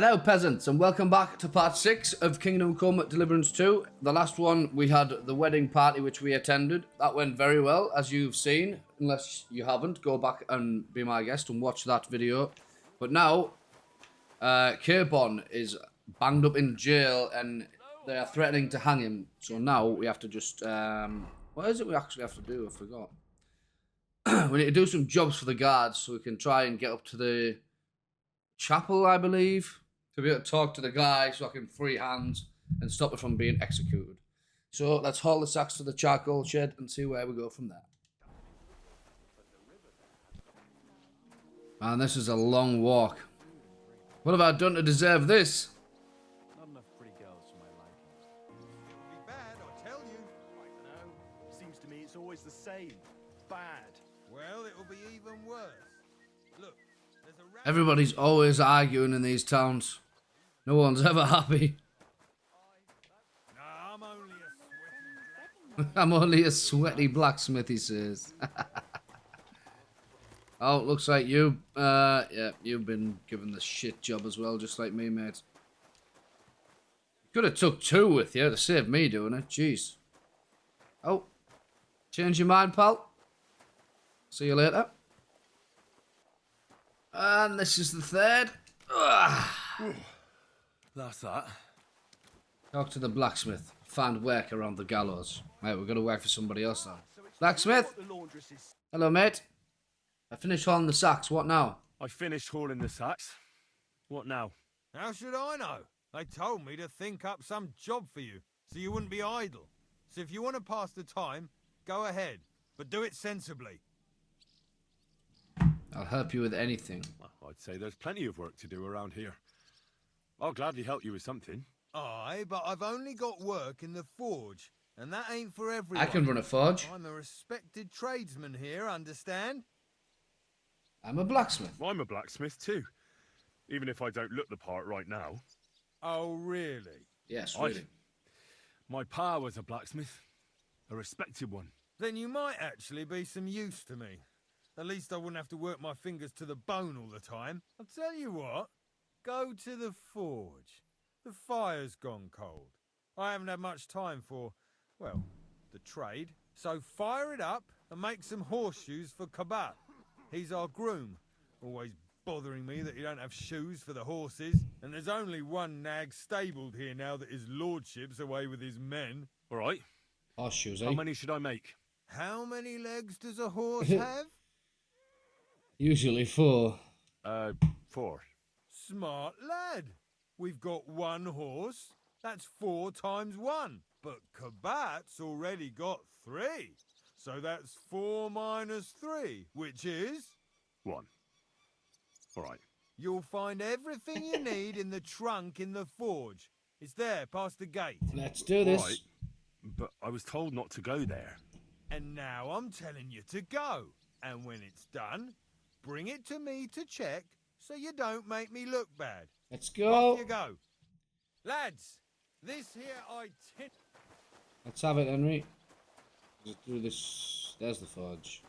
Hello peasants and welcome back to part 6 of Kingdom Come Deliverance 2. The last one we had the wedding party which we attended. That went very well as you've seen. Unless you haven't, go back and be my guest and watch that video. But now, CAPON is banged up in jail and they are threatening to hang him. So now we have to just, what is it we actually have to do? I forgot. We need to do some jobs for the guards so we can try and get up to the chapel, I believe, to be able to talk to the guy so I can free HANS and stop it from being executed. So let's haul the sacks to the charcoal shed and see where we go from there. Man, this is a long walk. What have I done to deserve this? Not enough pretty girls for my liking. It'll be bad, I tell you. I don't know. Seems to me it's always the same. Bad. Well, it'll be even worse. Look, there's a Everybody's always arguing in these towns. No one's ever happy. Nah, I'm only a sweaty. I'm only a sweaty blacksmith, he says. Oh, looks like you, yeah, you've been given the shit job as well, just like me, mate. Could have took 2 with you to save me doing it, jeez. Oh, change your mind, pal? See you later. And this is the 3rd. Ugh. That's that. Talk to the blacksmith. Find work around the gallows. Right, we're going to work for somebody else now. Blacksmith? Hello, mate. I finished hauling the sacks. What now? I finished hauling the sacks. What now? How should I know? They told me to think up some job for you, so you wouldn't be idle. So if you want to pass the time, go ahead, but do it sensibly. I'll help you with anything. Well, I'd say there's plenty of work to do around here. I'll gladly help you with something. Aye, but I've only got work in the forge, and that ain't for everyone. I can run a forge. I'm a respected tradesman here, understand? I'm a blacksmith. I'm a blacksmith too. Even if I don't look the part right now. Oh, really? Yes, really. My pa was a blacksmith. A respected one. Then you might actually be some use to me. At least I wouldn't have to work my fingers to the bone all the time. I'll tell you what, go to the forge. The fire's gone cold. I haven't had much time for, well, the trade. So fire it up and make some horseshoes for Kabat. He's our groom. Always bothering me that you don't have shoes for the horses. And there's only one nag stabled here now that his lordship's away with his men. All right. Horseshoes, How eh? many should I make? How many legs does a horse have? Usually 4. 4. Smart lad. We've got 1 horse. That's 4 times 1. But Kabat's already got 3. So that's 4 minus 3, which is... 1. All right. You'll find everything you need in the trunk in the forge. It's there, past the gate. Let's do this. All right. But I was told not to go there. And now I'm telling you to go. And when it's done, bring it to me to check so you don't make me look bad. Let's go. Off you go. Lads, this here Let's have it, Henry. Just do this. There's the forge.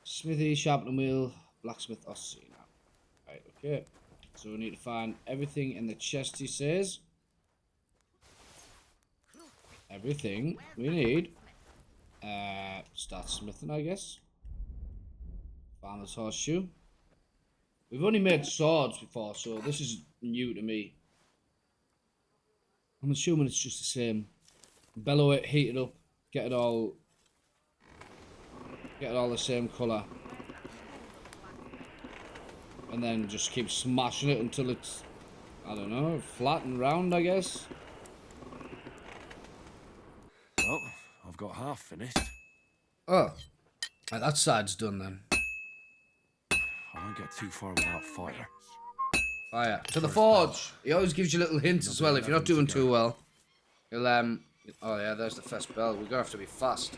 Smithy, sharpening wheel, blacksmith, Ossina. Right, okay. So we need to find everything in the chest, he says. Everything we need. Start smithing, I guess. Farmer's horseshoe. We've only made swords before, so this is new to me. I'm assuming it's just the same. Bellow it, heat it up, get it all the same colour. And then just keep smashing it until it's, I don't know, flat and round, I guess. Well, I've got half finished. Oh, right, that side's done then. I won't get too far without fire. Fire. To the forge. He always gives you little hints as well if you're not doing too well. He'll, oh yeah, there's the first bell. We're gonna have to be fast.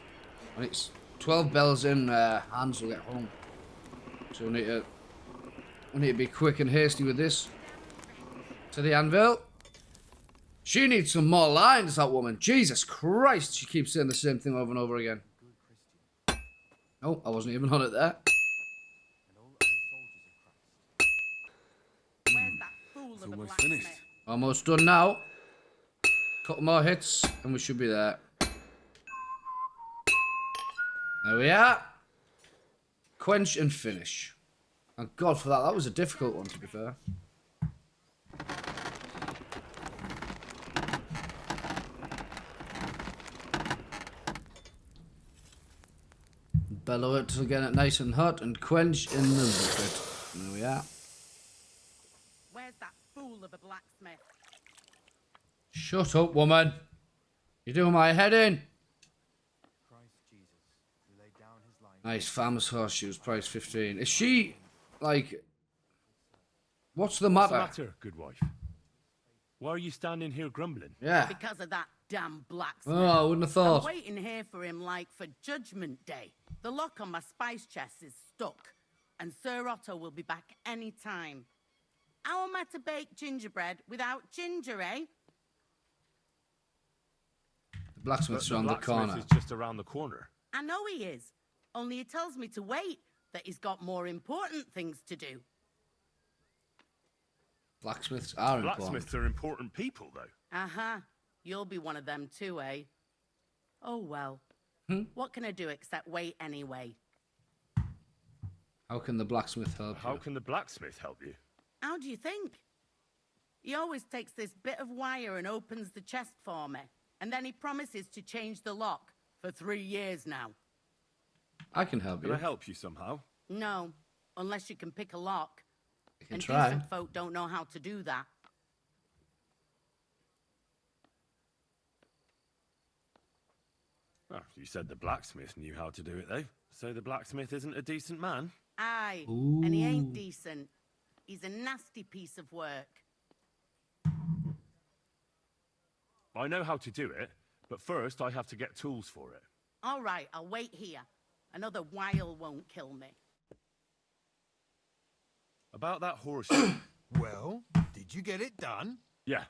When it's 12 bells in, HANS will get home. So we need to be quick and hasty with this. To the anvil. She needs some more lines, that woman. Jesus Christ, she keeps saying the same thing over and over again. Oh, I wasn't even on it there. Where's that It's almost finished. Almost done now. Couple more hits and we should be there. There we are. Quench and finish. Thank God for that. That was a difficult one, to be fair. Bellow it to get it nice and hot and quench in the liquid. There we are. Where's that fool of a blacksmith? Shut up, woman. You're doing my head in. Nice, farmer's horseshoes, price 15. Is she, like... What's the matter? What's the matter, good wife? Why are you standing here grumbling? Yeah. Because of that damn blacksmith. Oh, I wouldn't have I'm thought. waiting here for him like for Judgment Day. The lock on my spice chest is stuck, and Sir Otto will be back any time. How am I to bake gingerbread without ginger, eh? The blacksmith's But around the blacksmith corner. is just around the corner. I know he is. Only he tells me to wait, that he's got more important things to do. Blacksmiths are important. Blacksmiths are important people, though. Uh-huh. You'll be one of them too, eh? Oh, well. What can I do except wait anyway? How can the blacksmith help How you? can the blacksmith help you? How do you think? He always takes this bit of wire and opens the chest for me. And then he promises to change the lock for 3 years now. I can help Can you. I help you somehow? No, unless you can pick a lock. I can And try. decent folk don't know how to do that. Oh, you said the blacksmith knew how to do it, though. So the blacksmith isn't a decent man? Aye, and he Ooh. ain't decent. He's a nasty piece of work. I know how to do it, but first I have to get tools for it. All right, I'll wait here. Another while won't kill me. About that horse... Well, did you get it done? Yeah.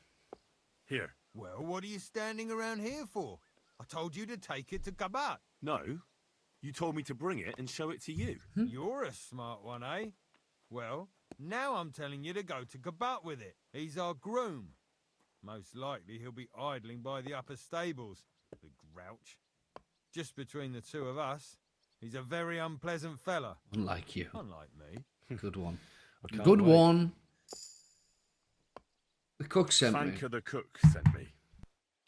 Here. Well, what are you standing around here for? I told you to take it to Kabat. No. You told me to bring it and show it to you. You're a smart one, eh? Well, now I'm telling you to go to Kabat with it. He's our groom. Most likely he'll be idling by the upper stables, the grouch. Just between the two of us, he's a very unpleasant fella. Unlike you. Unlike me. Good one. I can't Good wait. one. The cook sent me. Thank her the cook sent me.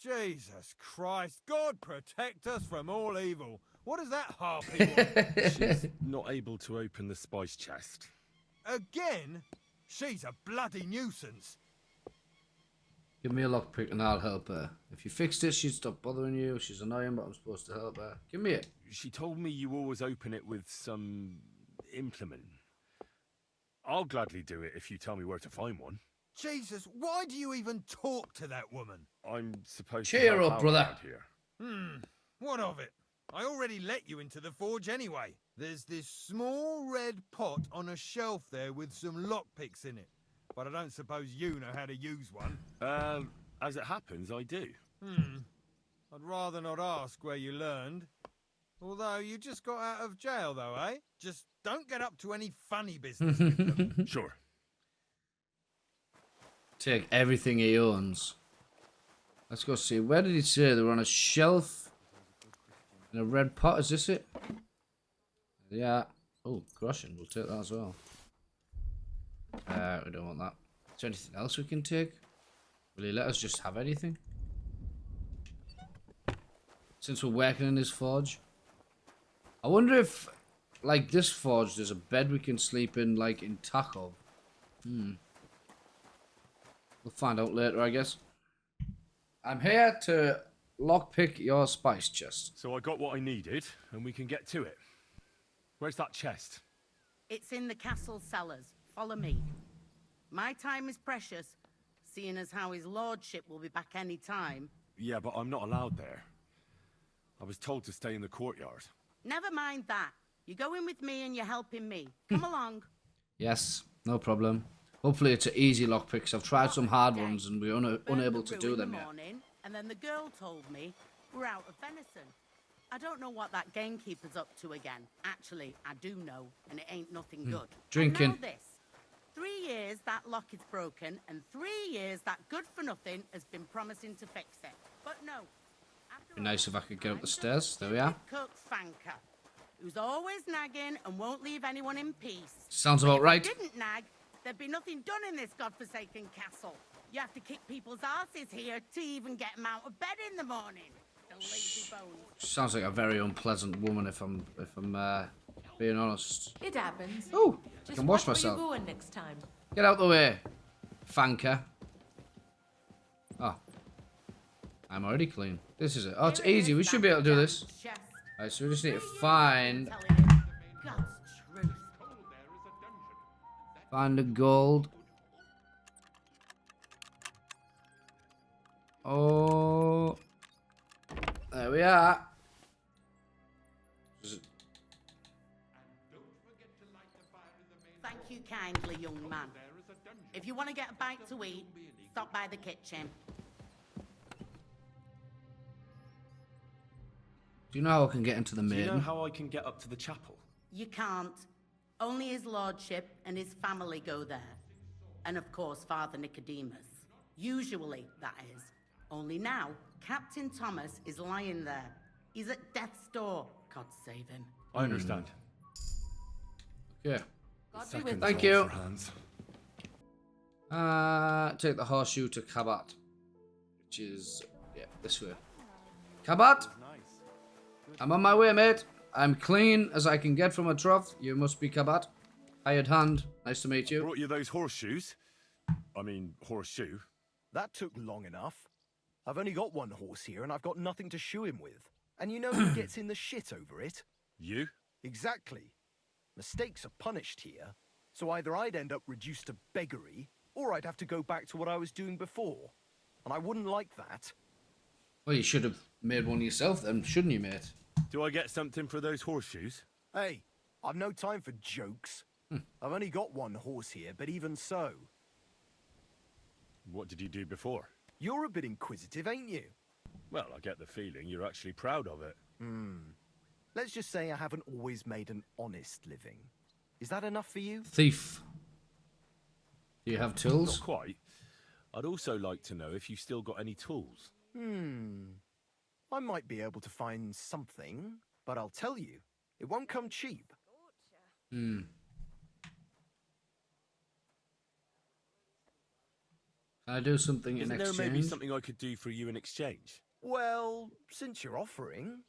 Jesus Christ, God protect us from all evil. What does that harpy want? She's not able to open the spice chest. Again? She's a bloody nuisance. Give me a lockpick and I'll help her. If you fixed it, she'd stop bothering you. She's annoying, but I'm supposed to help her. Give me it. She told me you always open it with some implement. I'll gladly do it if you tell me where to find one. Jesus, why do you even talk to that woman? I'm supposed Cheer to help up, out brother. around here. What of it? I already let you into the forge anyway. There's this small red pot on a shelf there with some lockpicks in it. But I don't suppose you know how to use one. As it happens, I do. I'd rather not ask where you learned. Although you just got out of jail though, eh? Just don't get up to any funny business with them. Sure. Take everything he owns. Let's go see. Where did he say they were on a shelf? In a red pot, is this it? Yeah. Oh, crushing. We'll take that as well. We don't want that. Is there anything else we can take? Will he let us just have anything? Since we're working in this forge. I wonder if, like this forge, there's a bed we can sleep in, like in Taco. We'll find out later, I guess. I'm here to lockpick your spice chest. So I got what I needed, and we can get to it. Where's that chest? It's in the castle cellars. Follow me. My time is precious, seeing as how his lordship will be back any time. Yeah, but I'm not allowed there. I was told to stay in the courtyard. Never mind that. You're going with me and you're helping me. Come along. Yes, no problem. Hopefully it's an easy lockpick, 'cause I've tried some hard Okay. ones and we're Burnt unable the to do brew in them the yet. morning, and then the girl told me we're out of venison. I don't know what that gamekeeper's up to again. Actually, I do know, and it ain't nothing good. Drinking. And now this. 3 years that lock is broken, and 3 years that good-for-nothing has been promising to fix it. But no. After Be nice all, if I could get up I'm the just stairs. a There we are. stupid cook Fanker, who's always nagging and won't leave anyone in peace. Sounds But about if I right. didn't nag, there'd be nothing done in this godforsaken castle. You have to kick people's asses here to even get them out of bed in the morning. The lazy bones. Sounds like a very unpleasant woman, if I'm being honest. It happens. Oh, I Just can wash watch where myself. you're going next time. Get out the way, Fanker. Oh, I'm already clean. This is it. Oh, it's Here it easy. is, We should that be able to do damn this. chest. Alright, so we just need to 3 years find I've been telling you God's truth. the gold. Oh, there we are. Thank you kindly, young man. If you want to get a bite to eat, stop by the kitchen. Do you know how I can get into the Do you know maiden? how I can get up to the chapel? You can't. Only his lordship and his family go there. And of course, Father Nicodemus. Usually, that is. Only now, Captain Thomas is lying there. He's at death's door. God save him. I understand. Yeah. God be with Thank you. you. For Hans. Take the horseshoe to Kabat, which is this way. Kabat, I'm on my way, mate. I'm clean as I can get from a trough. You must be Kabat. Hired hand. Nice to meet you. Brought you those horseshoes. I mean, horseshoe. That took long enough. I've only got one horse here and I've got nothing to shoe him with. And you know who gets in the shit over it? You? Exactly. Mistakes are punished here. So either I'd end up reduced to beggary, or I'd have to go back to what I was doing before. And I wouldn't like that. Well, you should have made one yourself then, shouldn't you, mate? Do I get something for those horseshoes? Hey, I've no time for jokes. I've only got one horse here, but even so. What did you do before? You're a bit inquisitive, ain't you? Well, I get the feeling you're actually proud of it. Let's just say I haven't always made an honest living. Is that enough for you? Thief. Do you have tools? Not quite. I'd also like to know if you still got any tools. I might be able to find something, but I'll tell you, it won't come cheap. Can I do something in Isn't there exchange? maybe something I could do for you in exchange? Well, since you're offering,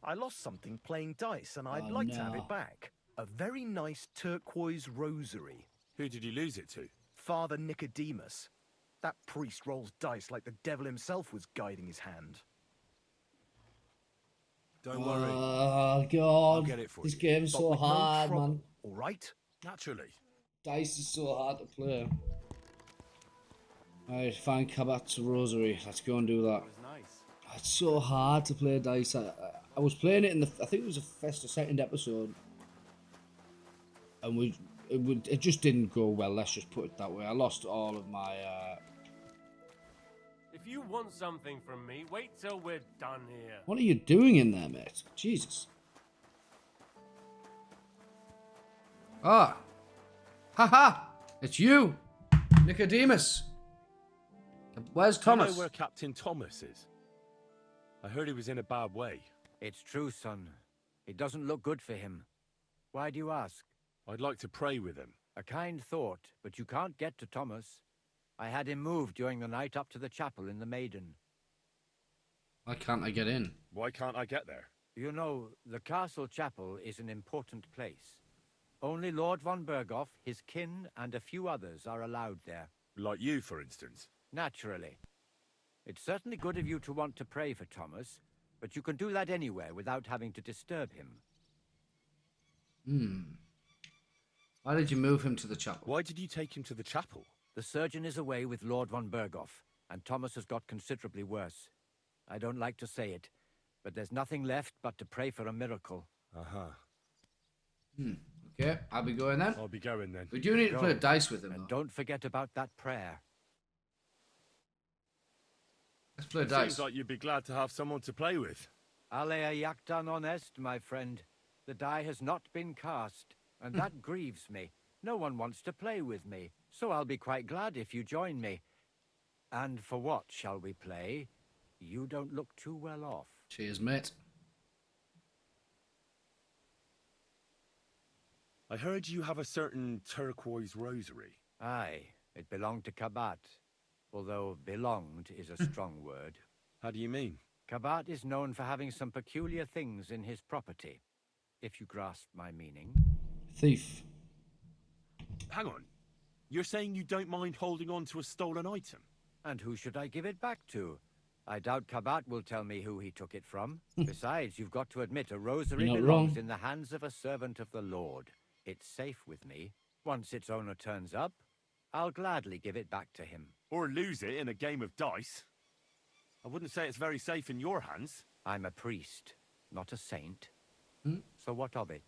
I lost something playing dice and I'd like to have no. it back. A very nice turquoise rosary. Who did you lose it to? Father Nicodemus. That priest rolls dice like the devil himself was guiding his hand. Don't worry. Oh, God. get it for This you. game's But so with no hard, trouble, man. all right? Naturally. Dice is so hard to play. Alright, find Kabat's rosary. Let's go and do that. It's so hard to play dice. I was playing it in I think it was the first or second episode. And it just didn't go well, let's just put it that way. I lost all of my, If you want something from me, wait till we're done here. What are you doing in there, mate? Jesus. Ah. Haha! It's you! Nicodemus! Where's Do Thomas? you know where Captain Thomas is? I heard he was in a bad way. It's true, son. It doesn't look good for him. Why do you ask? I'd like to pray with him. A kind thought, but you can't get to Thomas. I had him moved during the night up to the chapel in the Maiden. Why can't I get in? Why can't I get there? You know, the castle chapel is an important place. Only Lord von Berghoff, his kin, and a few others are allowed there. Like you, for instance. Naturally. It's certainly good of you to want to pray for Thomas, but you can do that anywhere without having to disturb him. Why did you move him to the chapel? Why did you take him to the chapel? The surgeon is away with Lord von Berghoff, and Thomas has got considerably worse. I don't like to say it, but there's nothing left but to pray for a miracle. Okay, I'll be going then. I'll be going then. We do need to play Go. dice with him, And though. don't forget about that prayer. Let's play It dice. seems like you'd be glad to have someone to play with. Alea jactan honest, my friend. The die has not been cast, and that grieves me. No one wants to play with me, so I'll be quite glad if you join me. And for what shall we play? You don't look too well off. Cheers, mate. I heard you have a certain turquoise rosary. Aye, it belonged to Kabat, although belonged is a strong word. How do you mean? Kabat is known for having some peculiar things in his property, if you grasp my meaning. Thief. Hang on. You're saying you don't mind holding on to a stolen item? And who should I give it back to? I doubt Kabat will tell me who he took it from. Besides, you've got to admit a rosary You're not belongs wrong. in the hands of a servant of the Lord. It's safe with me. Once its owner turns up, I'll gladly give it back to him. Or lose it in a game of dice? I wouldn't say it's very safe in your hands. I'm a priest, not a saint. Hmm? So what of it?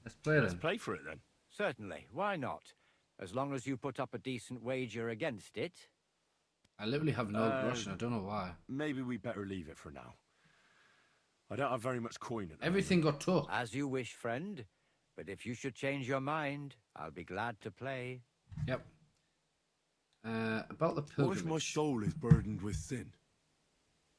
Let's play Let's then. play for it then. Certainly, why not? As long as you put up a decent wager against it. I literally have no brush and I don't know why. Maybe we better leave it for now. I don't have very much coin at the Everything got took. As you wish, friend. But if you should change your mind, I'll be glad to play. Yep. About the moment. What if my pilgrimage. soul is burdened with sin?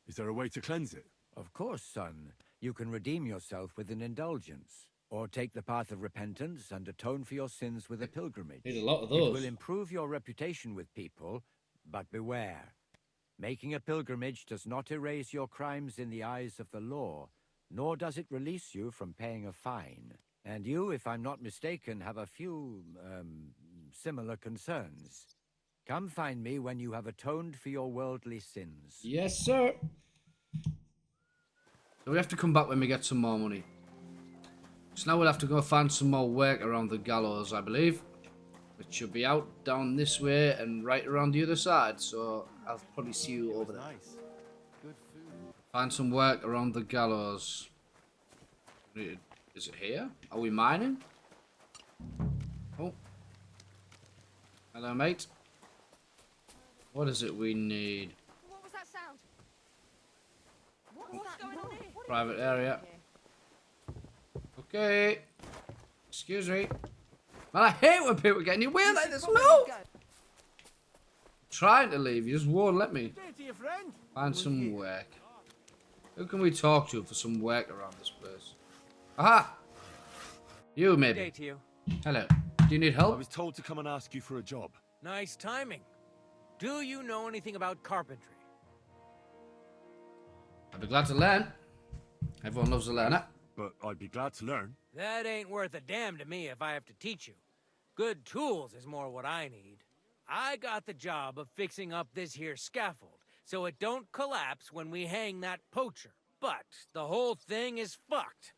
Is there a way to cleanse it? Of course, son. You can redeem yourself with an indulgence, or take the path of repentance and atone for your sins with a pilgrimage. Need a lot of It those. will improve your reputation with people, but beware. Making a pilgrimage does not erase your crimes in the eyes of the law, nor does it release you from paying a fine. And you, if I'm not mistaken, have a few, similar concerns. Come find me when you have atoned for your worldly sins. Yes, sir. So we have to come back when we get some more money. So now we'll have to go find some more work around the gallows, I believe. Which should be out down this way and right around the other side. So I'll probably see you over there. Nice. Good food. Find some work around the gallows. Is it here? Are we mining? Oh. Hello, mate. What is it we need? What was that sound? What's going on here? Private area. Okay. Excuse me. Man, I hate when people get in your way like this. Move! Trying to leave, you just won't let me. Find some work. Who can we talk to for some work around this place? Aha! You, maybe. Day to you. Hello. Do you need I help? was told to come and ask you for a job. Nice timing. Do you know anything about carpentry? I'd be glad to learn. Everyone loves a learner. But I'd be glad to learn. That ain't worth a damn to me if I have to teach you. Good tools is more what I need. I got the job of fixing up this here scaffold, so it don't collapse when we hang that poacher. But the whole thing is fucked.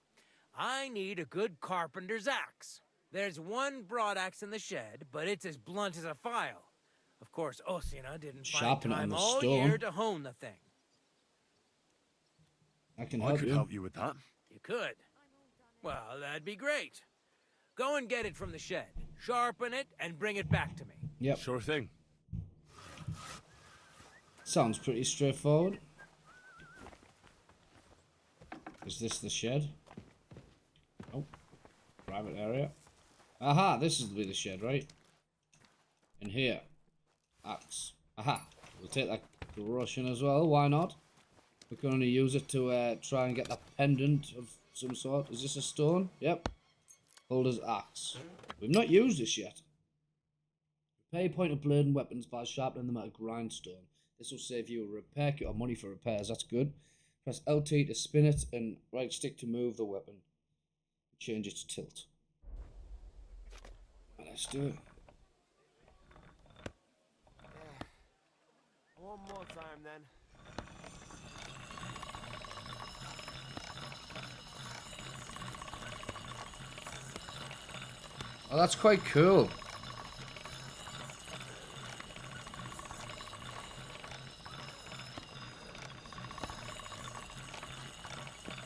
I need a good carpenter's axe. There's one broadaxe in the shed, but it's as blunt as a file. Of course, Osina didn't find Sharpen it on time the all stone. year to hone the thing. I can I help could you. help you with that. You could. Well, that'd be great. Go and get it from the shed, sharpen it, and bring it back to me. Yep. Sure thing. Sounds pretty straightforward. Is this the shed? Oh. Private area. Aha, this is the shed, right? In here. Axe. Aha. We'll take that Russian as well, why not? We can only use it to try and get that pendant of some sort. Is this a stone? Yep. Holder's axe. We've not used this yet. Repair point of blade and weapons by sharpening them at a grindstone. This will save you a repair kit or money for repairs. That's good. Press LT to spin it and right stick to move the weapon. Change its tilt. Let's do it. One more time then. Oh, that's quite cool.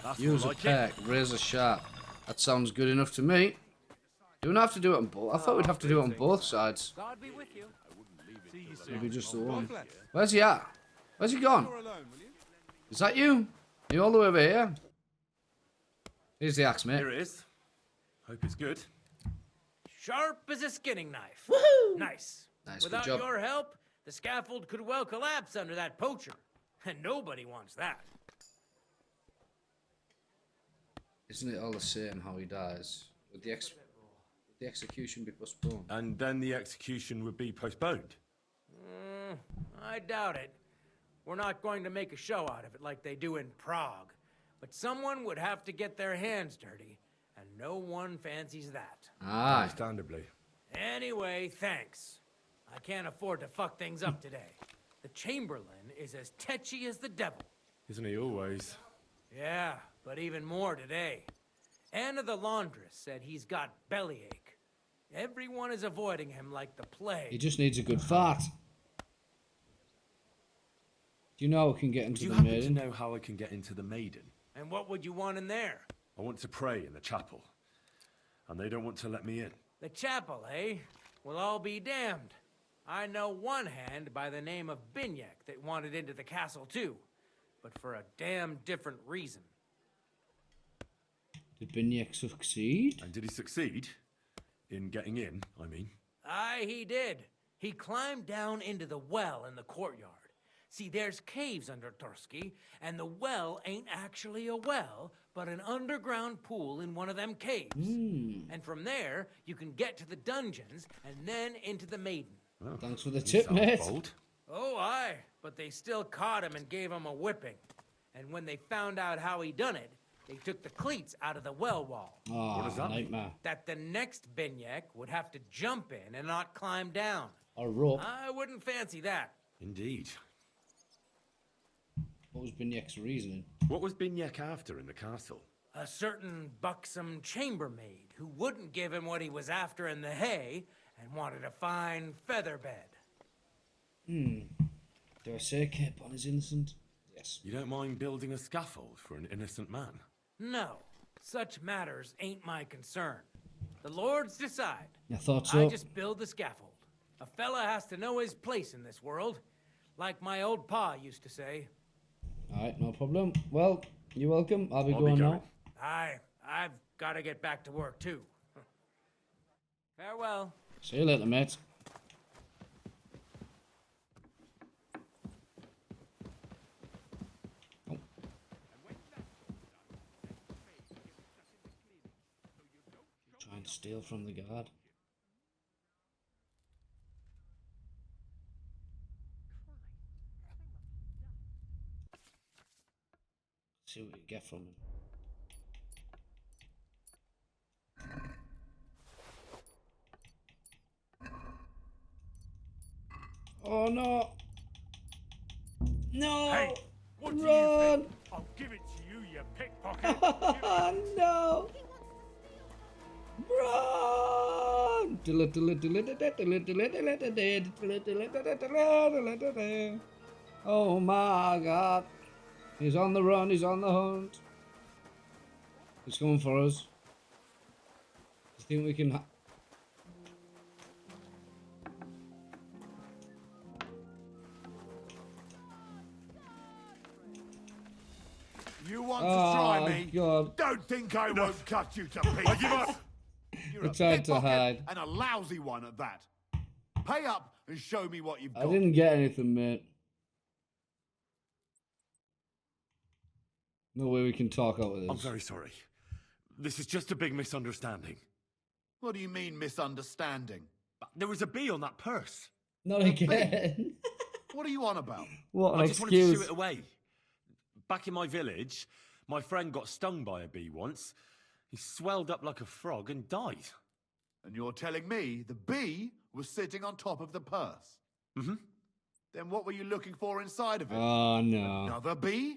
That's Use a more like it. peck, razor sharp. That sounds good enough to me. You don't have to do it on both. I thought we'd have to do it on both sides. God be with you. Maybe just the one. Where's he at? Where's he gone? Is that you? You all the way over here? Here's the axe, mate. Here it is. Hope it's good. Sharp as a skinning knife. Woohoo! Nice. Nice, good Without job. your help, the scaffold could well collapse under that poacher. And nobody wants that. Isn't it all the same how he dies? Would the execution be postponed? And then the execution would be postponed. I doubt it. We're not going to make a show out of it like they do in Prague. But someone would have to get their hands dirty, and no one fancies that. Aye. Understandably. Anyway, thanks. I can't afford to fuck things up today. The Chamberlain is as tetchy as the devil. Isn't he always? Yeah, but even more today. Anna the laundress said he's got bellyache. Everyone is avoiding him like the plague. He just needs a good fart. Do you know I can get into Do you the happen maiden? to know how I can get into the Maiden? And what would you want in there? I want to pray in the chapel. And they don't want to let me in. The chapel, eh? Well, I'll be damned. I know one hand by the name of Binyek that wanted into the castle too. But for a damn different reason. Did Binyek succeed? And did he succeed? In getting in, I mean. Aye, he did. He climbed down into the well in the courtyard. See, there's caves under Tursky, and the well ain't actually a well, but an underground pool in one of them caves. And from there, you can get to the dungeons, and then into the Maiden. Well, Thanks for the you tip, sound mate. bold. Oh, aye, but they still caught him and gave him a whipping. And when they found out how he done it, they took the cleats out of the well wall. Oh, What does that mean? nightmare. That the next Binyek would have to jump in and not climb down. Or rope. I wouldn't fancy that. Indeed. What was Binyek's reasoning? What was Binyek after in the castle? A certain buxom chambermaid who wouldn't give him what he was after in the hay and wanted a fine feather bed. Do I say CAPON is innocent? Yes. You don't mind building a scaffold for an innocent man? No, such matters ain't my concern. The lords decide. I thought so. I just build the scaffold. A fella has to know his place in this world, like my old pa used to say. Alright, no problem. Well, you're welcome. I'll be I'll going be now. going. I've got to get back to work too. Farewell. See you later, mate. Oh. Trying to steal from the guard. See what you get from him. Oh no! No! Hey, what do you Run! think? I'll give it to you, you pickpocket. Oh no! Run! Oh my god. He's on the run, he's on the hunt. He's coming for us. I think we can... You want to try Oh me? god. Don't think I won't cut you to pieces. I give up. You're I a tried to pickpocket hide. and a lousy one at that. Pay up and show me what you've I got. didn't get anything, mate. No way we can talk out of this. I'm very sorry. This is just a big misunderstanding. What do you mean misunderstanding? There was a bee on that purse. Not again. What are you on about? What an I just wanted to excuse. shoo it away. Back in my village, my friend got stung by a bee once. He swelled up like a frog and died. And you're telling me the bee was sitting on top of the purse? Mm-hmm. Then what were you looking for inside of it? Oh no. Another bee?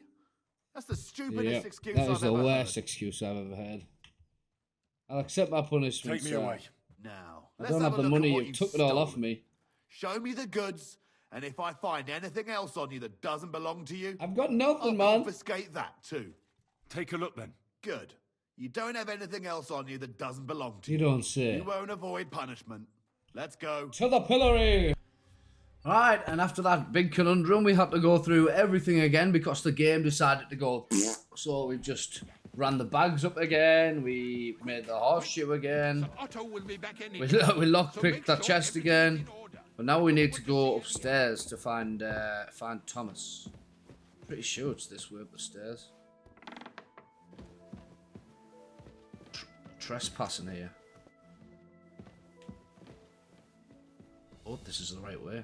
That's the stupidest Yep, excuse that is I've the ever worst heard. excuse I've ever had. I'll accept my punishment. Take me sir. away. Now, I let's don't have a the look money. at what You took it all off stolen. me. Show me the goods, and if I find anything else on you that doesn't belong to you, I've got I'll nothing, man. confiscate that too. Take a look then. Good. You don't have anything else on you that doesn't belong to You you. don't say. You won't avoid punishment. Let's go. To the pillory! Alright, and after that big conundrum, we had to go through everything again because the game decided to go. So we've just ran the bags up again. We made the horseshoe again. Otto will be back any We time, lockpicked so that make chest sure again. everything's in order. But now we need to go upstairs to find Thomas. Pretty sure it's this way up the stairs. Trespassing here. Oh, this is the right way.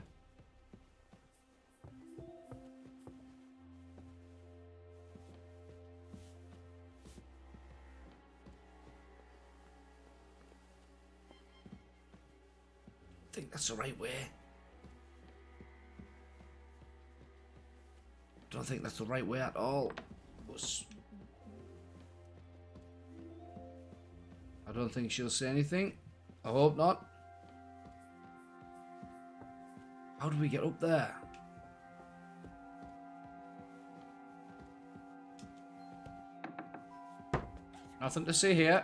I think that's the right way. Don't think that's the right way at all. I don't think she'll say anything. I hope not. How do we get up there? Nothing to see here.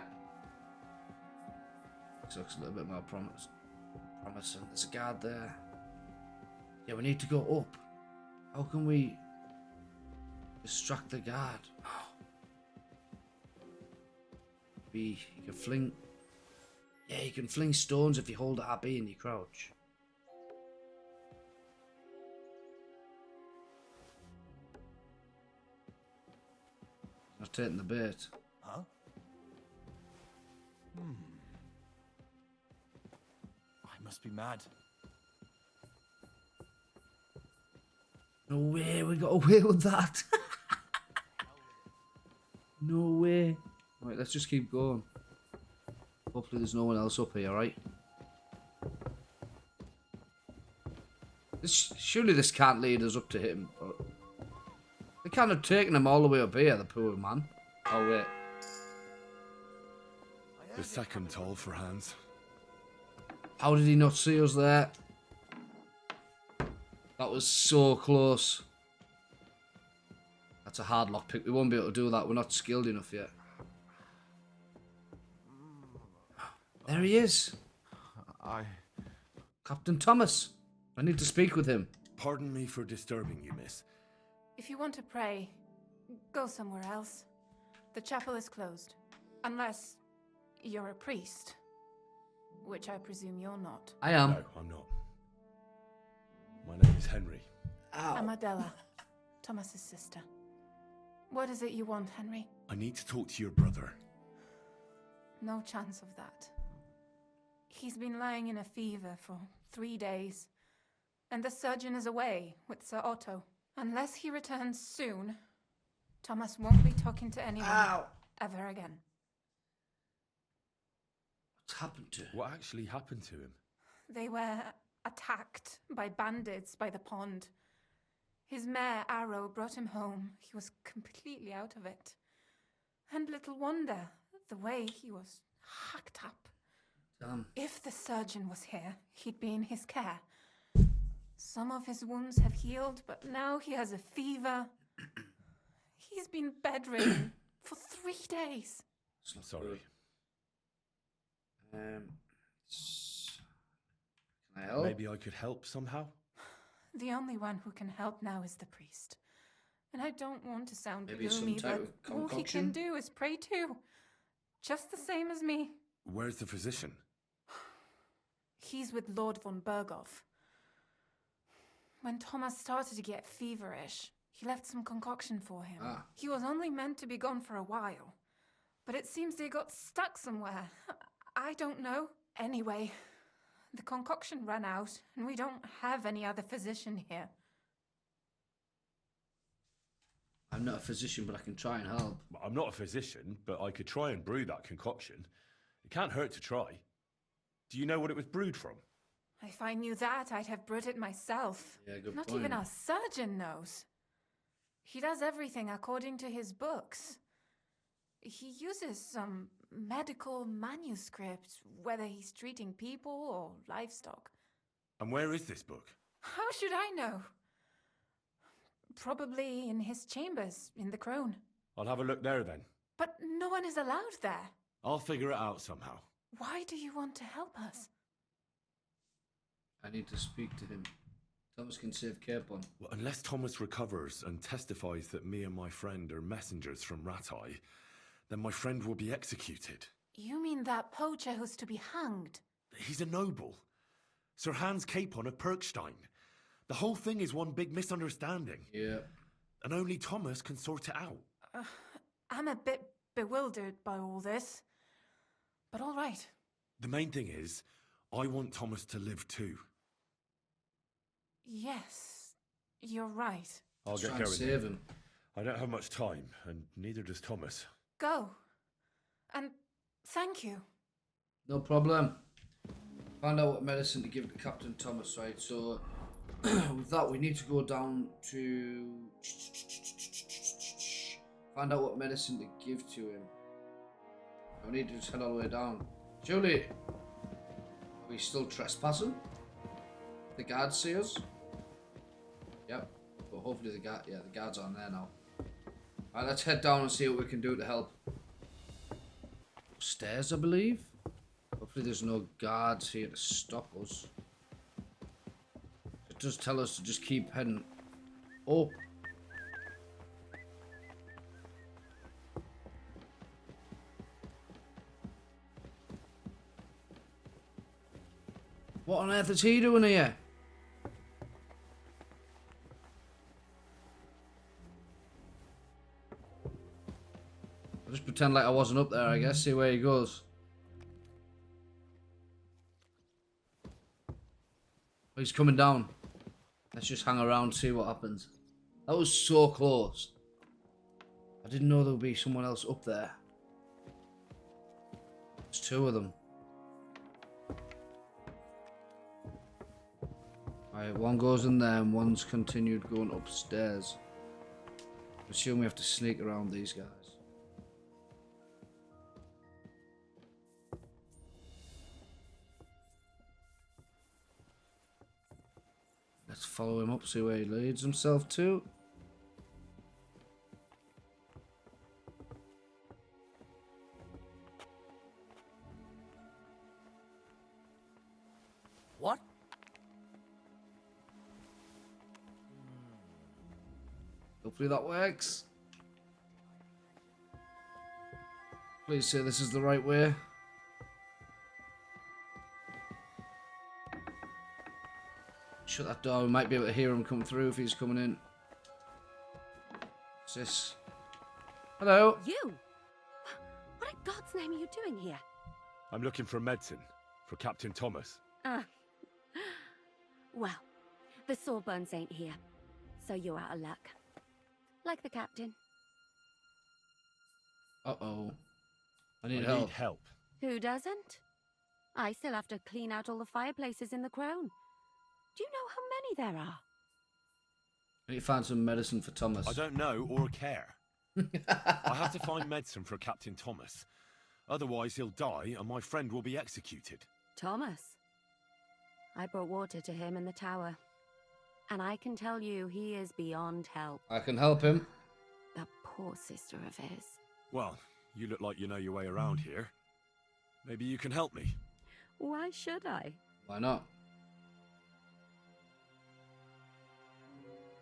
This looks a little bit more promising. There's a guard there. Yeah, we need to go up. How can we distract the guard? You can fling. Yeah, you can fling stones if you hold RB and you crouch. Not taking the bait. Huh? I must be mad. No way, we got away with that. No way. Right, let's just keep going. Hopefully there's no one else up here, right? Surely this can't lead us up to him. They can't have taken him all the way up here, the poor man. Oh, wait. The second toll for Hans. How did he not see us there? That was so close. That's a hard lockpick. We won't be able to do that. We're not skilled enough yet. There he is. Captain Thomas. I need to speak with him. Pardon me for disturbing you, miss. If you want to pray, go somewhere else. The chapel is closed. Unless you're a priest. Which I presume you're not. I am. No, I'm not. My name is Henry. I'm Adela, Thomas's sister. What is it you want, Henry? I need to talk to your brother. No chance of that. He's been lying in a fever for 3 days. And the surgeon is away with Sir Otto. Unless he returns soon, Thomas won't be talking to anyone ever again. What's happened to him? What actually happened to him? They were attacked by bandits by the pond. His mare, Arrow, brought him home. He was completely out of it. And little wonder, the way he was hacked up. If the surgeon was here, he'd be in his care. Some of his wounds have healed, but now he has a fever. He's been bedridden for 3 days. Sorry. Can I help? Maybe I could help somehow? The only one who can help now is the priest. And I don't want to sound Maybe gloomy, some type but of all he concoction? can do is pray too. Just the same as me. Where's the physician? He's with Lord von Berghoff. When Thomas started to get feverish, he left some concoction for him. He was only meant to be gone for a while. But it seems they got stuck somewhere. I don't know. Anyway, the concoction ran out, and we don't have any other physician here. I'm not a physician, but I can try and help. I'm not a physician, but I could try and brew that concoction. It can't hurt to try. Do you know what it was brewed from? If I knew that, I'd have brewed it myself. Yeah, good Not point. even our surgeon knows. He does everything according to his books. He uses some medical manuscript, whether he's treating people or livestock. And where is this book? How should I know? Probably in his chambers, in the Crone. I'll have a look there then. But no one is allowed there. I'll figure it out somehow. Why do you want to help us? I need to speak to him. Thomas can save CAPON. Well, unless Thomas recovers and testifies that me and my friend are messengers from Ratai, then my friend will be executed. You mean that poacher who's to be hanged? He's a noble. Sir Hans Capon of Perkstein. The whole thing is one big misunderstanding. Yeah. And only Thomas can sort it out. I'm a bit bewildered by all this. But all right. The main thing is, I want Thomas to live too. Yes, you're right. I'll get Try and going. save him. I don't have much time, and neither does Thomas. Go. And thank you. No problem. Find out what medicine to give to Captain Thomas, right? So, with that, we need to go down to... Find out what medicine to give to him. We need to just head all the way down. Julie! Are we still trespassing? The guards see us? Yep. But hopefully the guards aren't there now. Alright, let's head down and see what we can do to help. Stairs, I believe? Hopefully there's no guards here to stop us. It does tell us to just keep heading up. What on earth is he doing here? I'll just pretend like I wasn't up there, I guess. See where he goes. Oh, he's coming down. Let's just hang around, see what happens. That was so close. I didn't know there would be someone else up there. There's two of them. Alright, one goes in there and one's continued going upstairs. I assume we have to sneak around these guys. Let's follow him up, see where he leads himself to. What? Hopefully that works. Please say this is the right way. Shut that door, we might be able to hear him come through if he's coming in. What's this? Hello? You? What in God's name are you doing here? I'm looking for medicine for Captain Thomas. Well, the Sawbones ain't here, so you're out of luck. Like the captain. Uh-oh. I need I help. need help. Who doesn't? I still have to clean out all the fireplaces in the Crown. Do you know how many there are? I need to find some medicine for Thomas. I don't know or care. I have to find medicine for Captain Thomas. Otherwise he'll die and my friend will be executed. Thomas? I brought water to him in the tower. And I can tell you he is beyond help. I can help him. That poor sister of his. Well, you look like you know your way around here. Maybe you can help me. Why should I? Why not?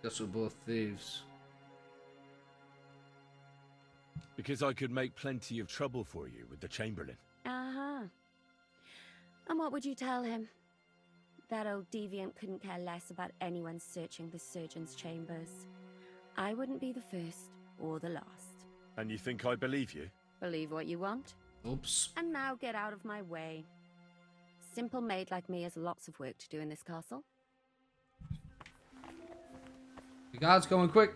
Guess we're both thieves. Because I could make plenty of trouble for you with the Chamberlain. Uh-huh. And what would you tell him? That old deviant couldn't care less about anyone searching the surgeon's chambers. I wouldn't be the first or the last. And you think I believe you? Believe what you want. Oops. And now get out of my way. Simple maid like me has lots of work to do in this castle. The guard's coming quick.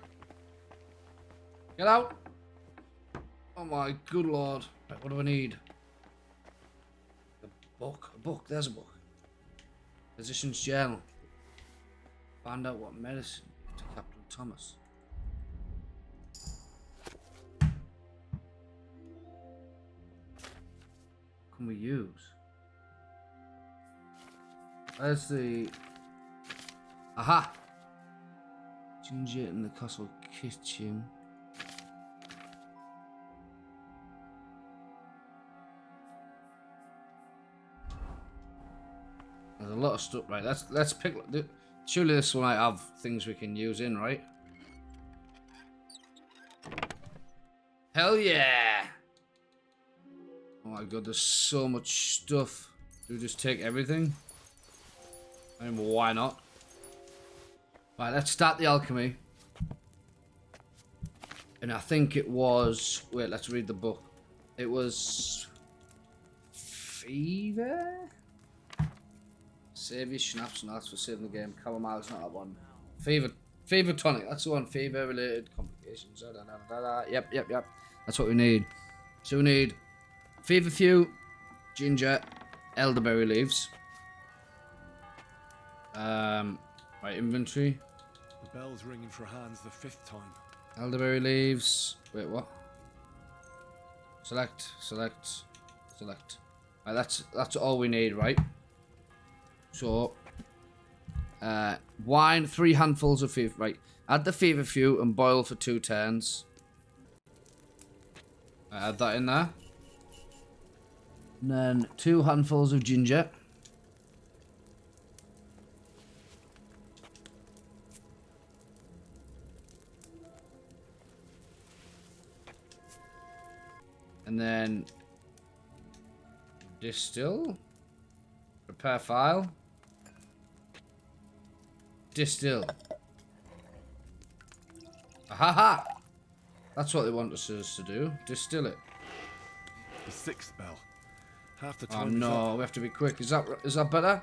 Get out. Oh my good lord. Right, what do I need? A book. A book. There's a book. Physician's journal. Find out what medicine to Captain Thomas. What can we use? Where's the... Aha! Ginger in the castle kitchen. There's a lot of stuff, right? Let's pick. Surely this one might have things we can use in, right? Hell yeah! Oh my god, there's so much stuff. Do we just take everything? I mean, why not? Right, let's start the alchemy. And I think it was... Wait, let's read the book. It was... Fever? Save your schnapps and that's for saving the game. Camomile's not that one. Fever tonic, that's the one. Fever related complications. Da, da, da, da, da. Yep. That's what we need. So we need feverfew, ginger, elderberry leaves. Right, inventory. The bell's ringing for HANS the 5th time. Elderberry leaves. Wait, what? Select. Right, that's all we need, right? So, wine, 3 handfuls of fever. Right, add the feverfew and boil for 2 turns. Add that in there. And then 2 handfuls of ginger. And then distill. Prepare file. Distill. Ahaha! That's what they want us to do. Distill it. The 6th bell. Half the Oh time. no, we have to be quick. Is that better?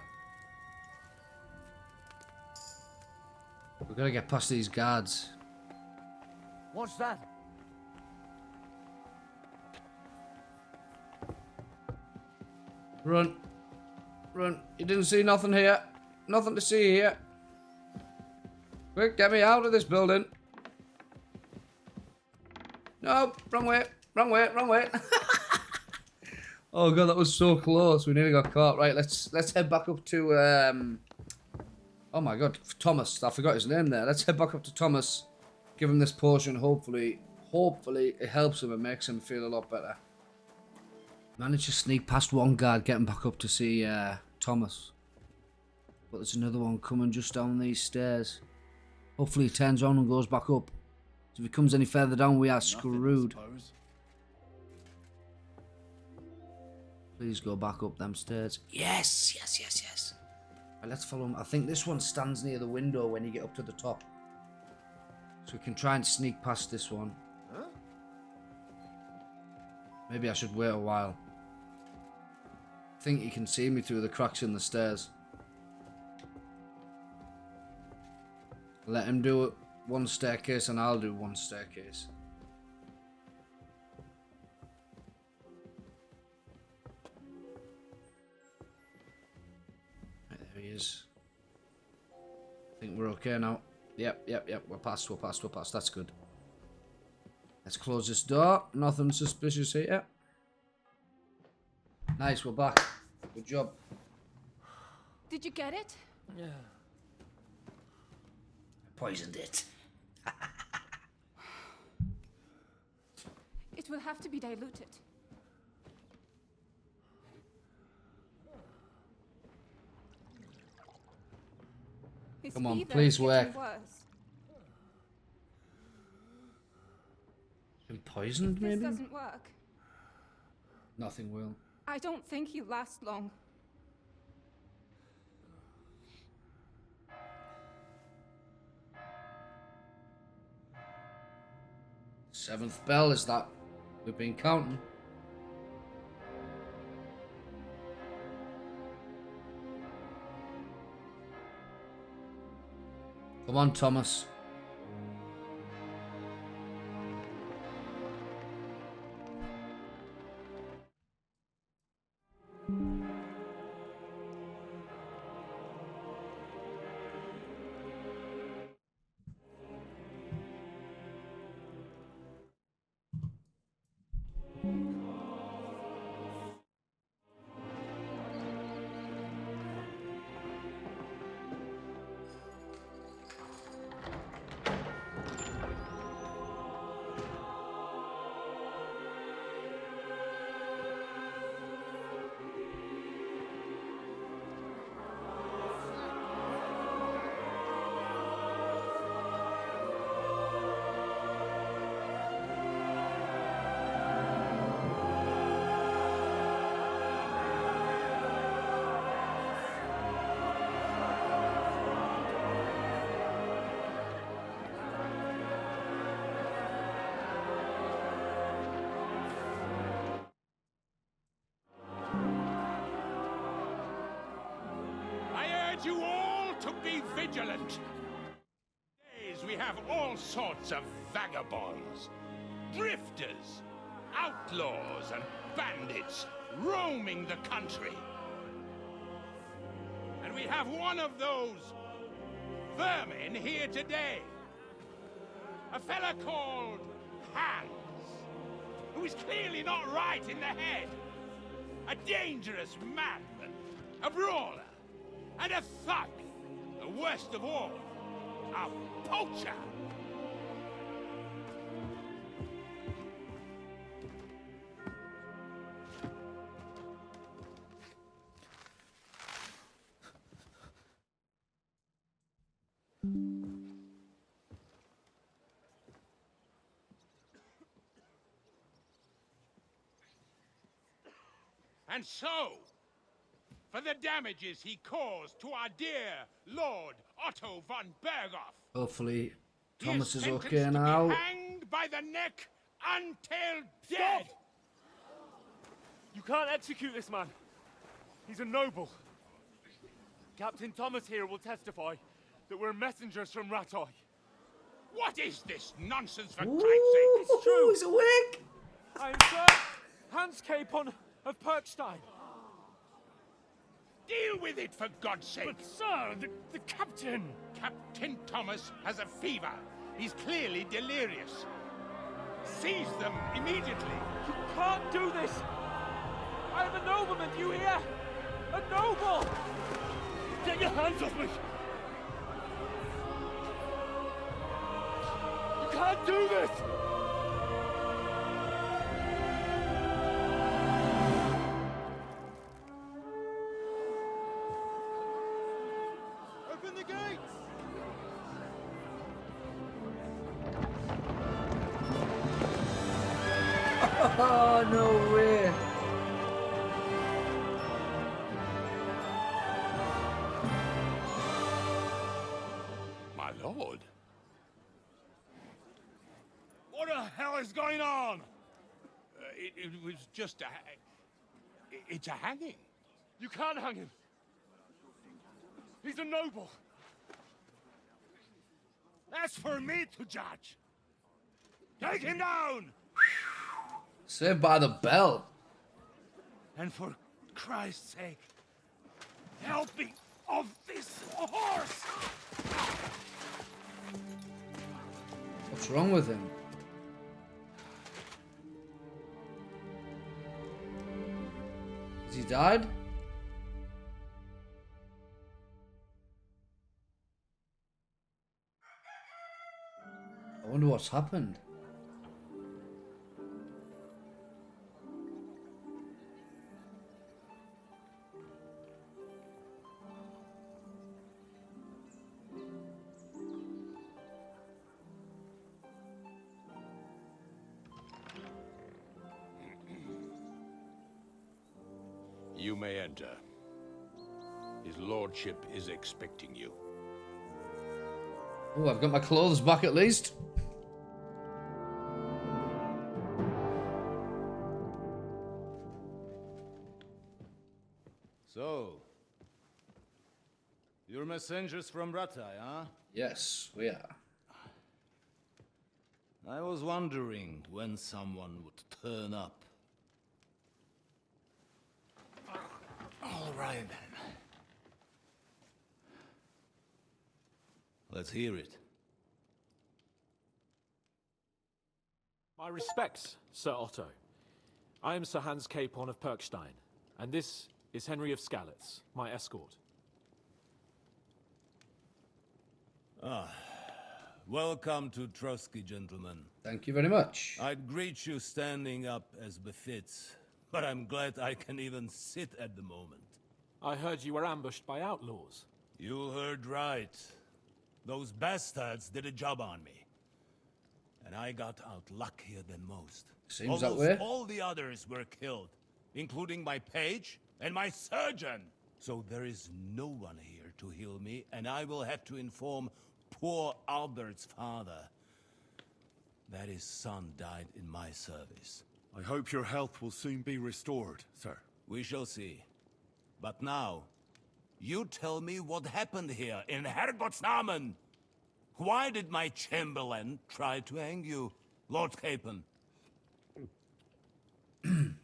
We've got to get past these guards. What's that? Run. You didn't see nothing here. Nothing to see here. Quick, get me out of this building. No, wrong way. Oh god, that was so close. We nearly got caught. Right, let's head back up to oh my god, Thomas. I forgot his name there. Let's head back up to Thomas. Give him this potion. Hopefully it helps him and makes him feel a lot better. Managed to sneak past one guard, getting back up to see Thomas. But there's another one coming just down these stairs. Hopefully he turns on and goes back up. If he comes any further down, we are screwed. Please go back up them stairs. Yes. Right, let's follow him. I think this one stands near the window when you get up to the top. So we can try and sneak past this one. Huh? Maybe I should wait a while. I think he can see me through the cracks in the stairs. Let him do one staircase and I'll do one staircase. Right, there he is. I think we're okay now. Yep. We're past. That's good. Let's close this door. Nothing suspicious here. Nice, we're back. Good job. Did you get it? Yeah. Poisoned it. It will have to be diluted. His Come on, fever please is getting work. worse. Been poisoned, This maybe? doesn't work. Nothing will. I don't think he'll last long. Seventh bell is that. We've been counting. Come on, Thomas. vigilant. Days we have all sorts of vagabonds, drifters, outlaws and bandits roaming the country. And we have one of those vermin here today. A fella called HANS, who is clearly not right in the head. A dangerous madman, a brawler, and a thug. The worst of all, a poacher. And so, for the damages he caused to our dear Lord Otto von Berghoff, Hopefully, he Thomas is sentenced okay to now. be hanged by the neck until dead. You can't execute this man. He's a noble. Captain Thomas here will testify that we're messengers from Rattay. What is this nonsense, for Christ's sake? It's true. He's awake. I am Sir Hans CAPON of Perkstein. Deal with it, for God's sake. But sir, the captain... Captain Thomas has a fever. He's clearly delirious. Seize them immediately. You can't do this. I am a nobleman, do you hear? A noble! Get your hands off me! You can't do this! Open the gates! Oh, no way. My lord. What the hell is going on? It was just a... It's a hanging. You can't hang him. He's a noble. That's for me to judge. Take him down! Saved by the bell. And for Christ's sake, help me off this horse! What's wrong with him? Has he died? I wonder what's happened. You may enter. His lordship is expecting you. Oh, I've got my clothes back at least. So, you're messengers from Rattay, huh? Yes, we are. I was wondering when someone would turn up. All right, then. Let's hear it. My respects, Sir Otto. I am Sir Hans CAPON of Perkstein, and this is Henry of Skalitz, my escort. Welcome to Trotsky, gentlemen. Thank you very much. I'd greet you standing up as befits, but I'm glad I can even sit at the moment. I heard you were ambushed by outlaws. You heard right. Those bastards did a job on me. And I got out luckier than most. Seems Almost that way. all the others were killed, including my page and my surgeon. So there is no one here to heal me, and I will have to inform poor Albert's father that his son died in my service. I hope your health will soon be restored, sir. We shall see. But now, You tell me what happened here in Herrgottsnamen. Why did my chamberlain try to hang you, Lord CAPON? In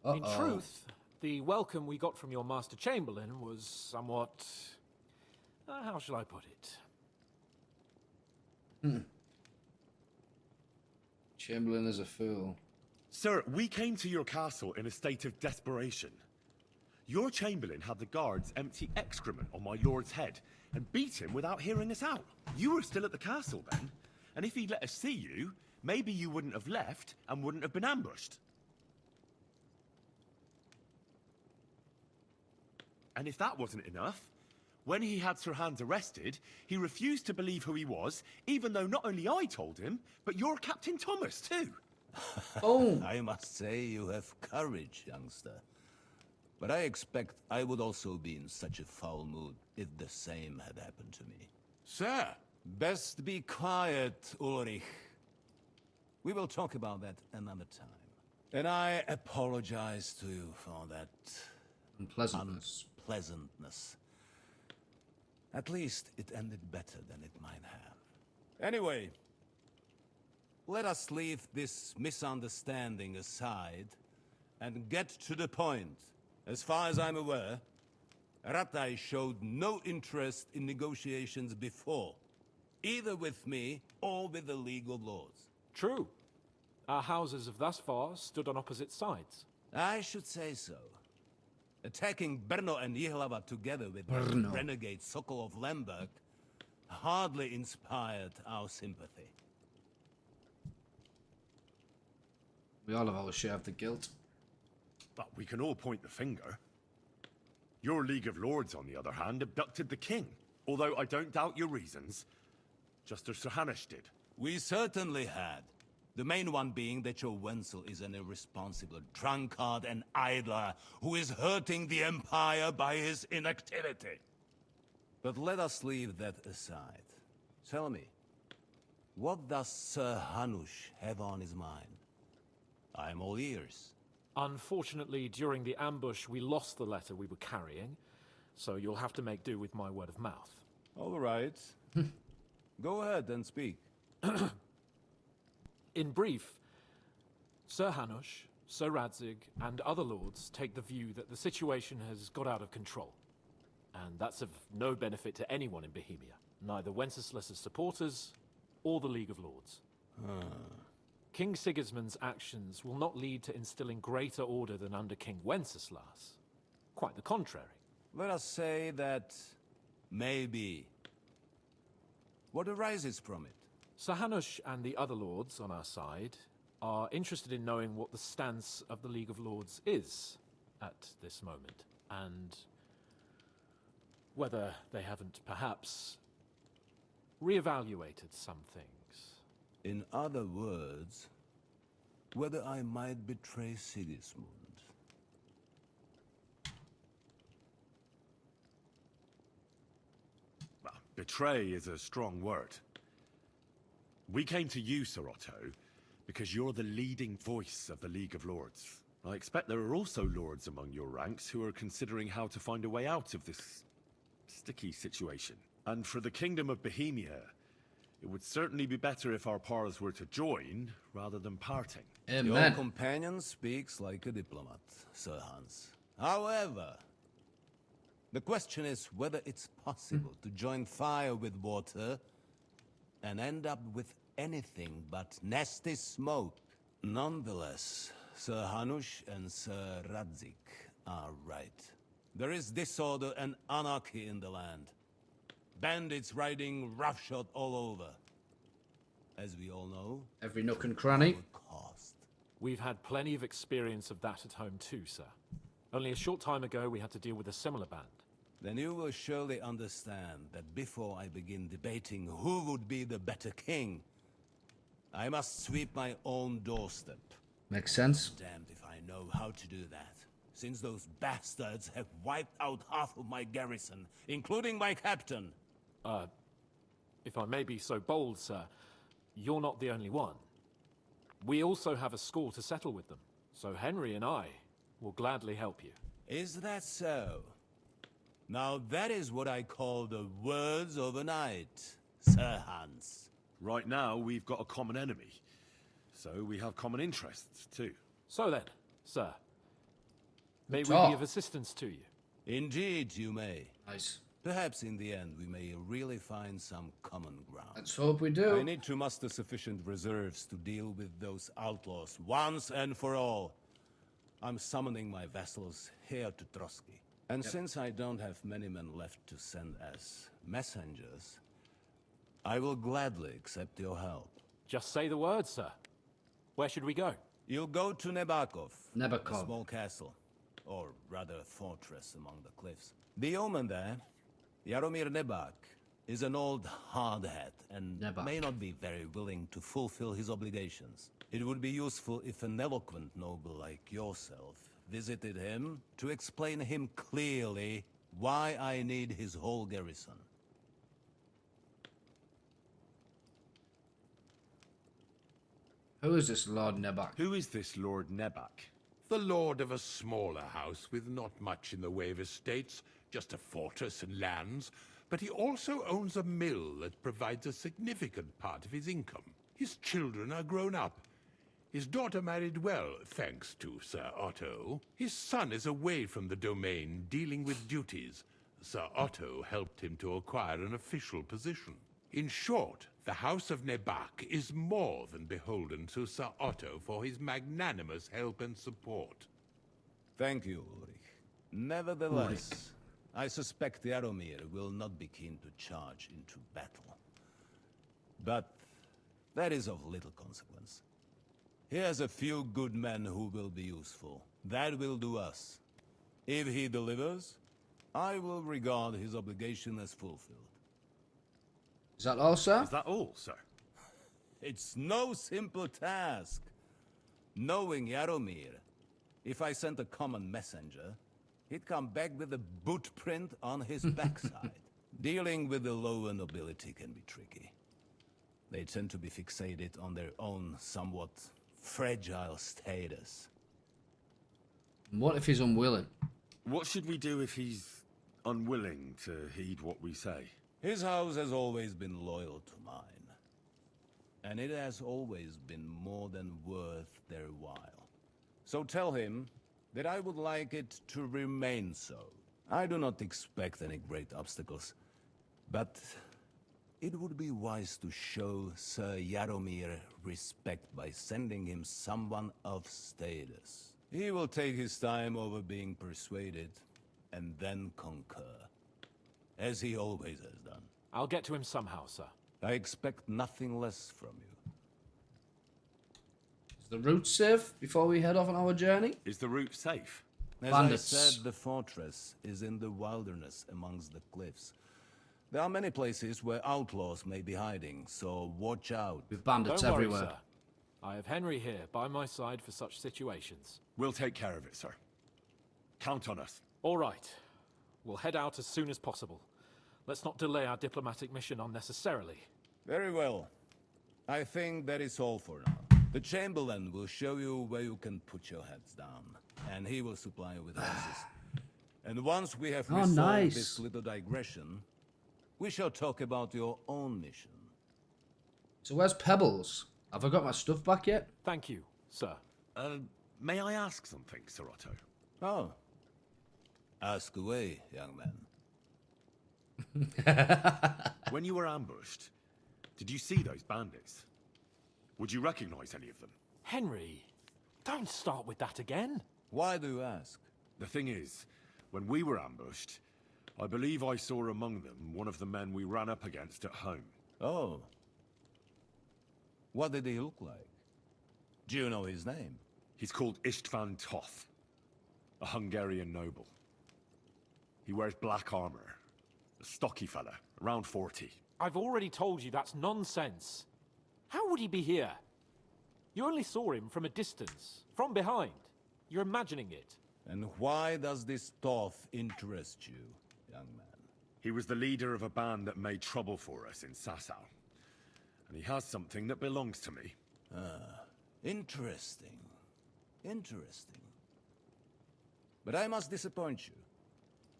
truth, the welcome we got from your Master Chamberlain was somewhat... how shall I put it? Chamberlain is a fool. Sir, we came to your castle in a state of desperation. Your Chamberlain had the guards empty excrement on my lord's head and beat him without hearing us out. You were still at the castle then, and if he'd let us see you, maybe you wouldn't have left and wouldn't have been ambushed. And if that wasn't enough, when he had Sir Hans arrested, he refused to believe who he was, even though not only I told him, but your Captain Thomas too. Oh! I must say you have courage, youngster. But I expect I would also be in such a foul mood if the same had happened to me. Sir! Best be quiet, Ulrich. We will talk about that another time. And I apologize to you for that... unpleasantness. At least it ended better than it might have. Anyway, let us leave this misunderstanding aside and get to the point. As far as I'm aware, Ratai showed no interest in negotiations before, either with me or with the League of Lords. True. Our houses have thus far stood on opposite sides. I should say so. Attacking Brno and Jihlava together with the renegade Sokol of Lemberg hardly inspired our sympathy. We all have our share of the guilt. But we can all point the finger. Your League of Lords, on the other hand, abducted the king. Although I don't doubt your reasons, just as Sir Hanush did. We certainly had. The main one being that your Wenzel is an irresponsible drunkard and idler who is hurting the Empire by his inactivity. But let us leave that aside. Tell me, what does Sir Hanush have on his mind? I'm all ears. Unfortunately, during the ambush, we lost the letter we were carrying, so you'll have to make do with my word of mouth. All right. Go ahead and speak. In brief, Sir Hanush, Sir Radzig, and other lords take the view that the situation has got out of control. And that's of no benefit to anyone in Bohemia, neither Wenceslas's supporters or the League of Lords. King Sigismund's actions will not lead to instilling greater order than under King Wenceslas. Quite the contrary. Let us say that maybe. What arises from it? Sir Hanush and the other lords on our side are interested in knowing what the stance of the League of Lords is at this moment, and whether they haven't perhaps reevaluated some things. In other words, whether I might betray Sigismund. Well, betray is a strong word. We came to you, Sir Otto, because you're the leading voice of the League of Lords. I expect there are also lords among your ranks who are considering how to find a way out of this sticky situation. And for the Kingdom of Bohemia, it would certainly be better if our paths were to join rather than parting. Amen. Your companion speaks like a diplomat, Sir Hans. However, the question is whether it's possible to join fire with water and end up with anything but nasty smoke. Nonetheless, Sir Hanush and Sir Radzig are right. There is disorder and anarchy in the land. Bandits riding roughshod all over. As we all know, every nook and cranny. We've had plenty of experience of that at home too, sir. Only a short time ago, we had to deal with a similar band. Then you will surely understand that before I begin debating who would be the better king, I must sweep my own doorstep. Makes sense. Damned if I know how to do that, since those bastards have wiped out half of my garrison, including my captain. If I may be so bold, sir, you're not the only one. We also have a score to settle with them, so Henry and I will gladly help you. Is that so? Now that is what I call the words of a knight, Sir Hans. Right now, we've got a common enemy. So we have common interests, too. So then, sir, may we talk. be of assistance to you? Indeed, you may. Nice. Perhaps in the end we may really find some common ground. Let's hope we do. I need to muster sufficient reserves to deal with those outlaws once and for all. I'm summoning my vassals here to Trotsky. And since I don't have many men left to send as messengers, I will gladly accept your help. Just say the word, sir. Where should we go? You'll go to Nebakov. Nebakov. A small castle. Or rather a fortress among the cliffs. The yeoman there, Jaromir Nebak, is an old hardhat and may not be very willing to fulfill his obligations. It would be useful if an eloquent noble like yourself visited him to explain him clearly why I need his whole garrison. Who is this Lord Nebak? Who is this Lord Nebak? The lord of a smaller house with not much in the way of estates, just a fortress and lands, but he also owns a mill that provides a significant part of his income. His children are grown up. His daughter married well, thanks to Sir Otto. His son is away from the domain, dealing with duties. Sir Otto helped him to acquire an official position. In short, the House of Nebak is more than beholden to Sir Otto for his magnanimous help and support. Thank you, Ulrich. Nevertheless, I suspect Jaromir will not be keen to charge into battle. But that is of little consequence. He has a few good men who will be useful. That will do us. If he delivers, I will regard his obligation as fulfilled. Is that all, sir? Is that all, sir? It's no simple task. Knowing Jaromir, if I sent a common messenger, he'd come back with a boot print on his backside. Dealing with the lower nobility can be tricky. They tend to be fixated on their own somewhat fragile status. What if he's unwilling? What should we do if he's unwilling to heed what we say? His house has always been loyal to mine. And it has always been more than worth their while. So tell him that I would like it to remain so. I do not expect any great obstacles, but it would be wise to show Sir Jaromir respect by sending him someone of status. He will take his time over being persuaded, and then concur. As he always has done. I'll get to him somehow, sir. I expect nothing less from you. Is the route safe before we head off on our journey? Is the route safe? As Bandits. I said, the fortress is in the wilderness amongst the cliffs. There are many places where outlaws may be hiding, so watch out. With bandits Don't worry, everywhere. sir. I have Henry here by my side for such situations. We'll take care of it, sir. Count on us. All right. We'll head out as soon as possible. Let's not delay our diplomatic mission unnecessarily. Very well. I think that is all for now. The Chamberlain will show you where you can put your heads down, and he will supply you with horses. And once we have resolved nice. this little digression, we shall talk about your own mission. So where's Pebbles? Have I got my stuff back yet? Thank you, sir. May I ask something, Sir Otto? Oh. Ask away, young man. When you were ambushed, did you see those bandits? Would you recognize any of them? Henry, don't start with that again. Why do you ask? The thing is, when we were ambushed, I believe I saw among them one of the men we ran up against at home. Oh. What did he look like? Do you know his name? He's called Istvan Toth, a Hungarian noble. He wears black armor. A stocky fella, around 40. I've already told you that's nonsense. How would he be here? You only saw him from a distance, from behind. You're imagining it. And why does this Toth interest you, young man? He was the leader of a band that made trouble for us in Sasau. And he has something that belongs to me. Ah, interesting. Interesting. But I must disappoint you.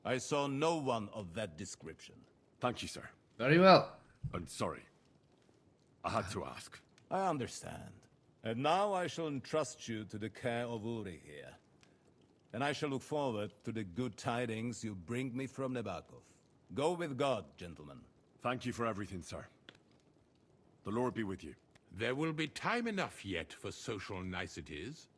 I saw no one of that description. Thank you, sir. Very well. I'm sorry. I had to ask. I understand. And now I shall entrust you to the care of Uri here. And I shall look forward to the good tidings you bring me from Nebakov. Go with God, gentlemen. Thank you for everything, sir. The Lord be with you. There will be time enough yet for social niceties.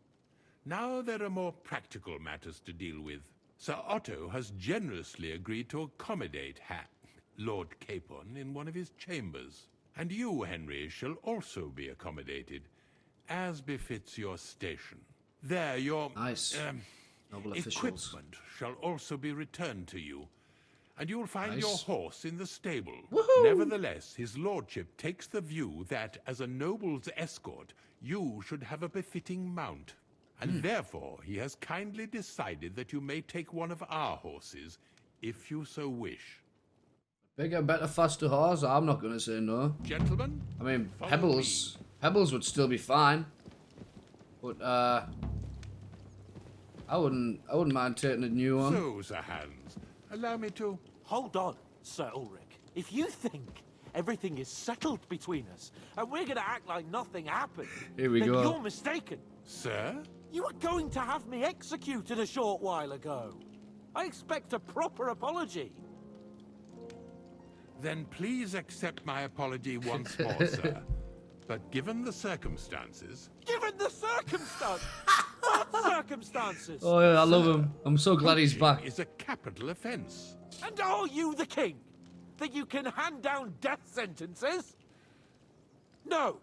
Now there are more practical matters to deal with. Sir Otto has generously agreed to accommodate Lord Capon in one of his chambers. And you, Henry, shall also be accommodated, as befits your station. There, your Noble officials. equipment shall also be returned to you, and you'll find your Nice. horse in the stable. Woohoo! Nevertheless, his lordship takes the view that, as a noble's escort, you should have a befitting mount. And therefore, he has kindly decided that you may take one of our horses, if you so wish. Bigger, better, faster horse. I'm not going to say no. Gentlemen, I mean, follow Pebbles. Pebbles would still be fine. But, I wouldn't mind taking a new one. So, Sir Hans, allow me to... Hold on, Sir Ulrich. If you think everything is settled between us, and we're gonna act like nothing happened, Here we then go. you're mistaken. Sir? You were going to have me executed a short while ago. I expect a proper apology. Then please accept my apology once more, sir. But given the circumstances... Given the circumstance! What circumstances? Oh, yeah, I love him. I'm so glad he's back. ...is a capital offence. And are you the king? That you can hand down death sentences? No,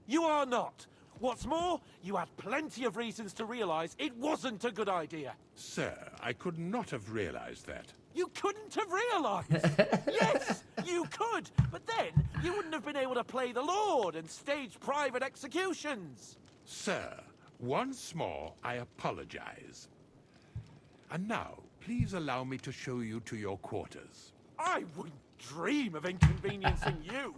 you are not. What's more, you had plenty of reasons to realise it wasn't a good idea. Sir, I could not have realised that. You couldn't have realised. Yes, you could. But then you wouldn't have been able to play the Lord and stage private executions. Sir, once more, I apologise. And now, please allow me to show you to your quarters. I wouldn't dream of inconveniencing you.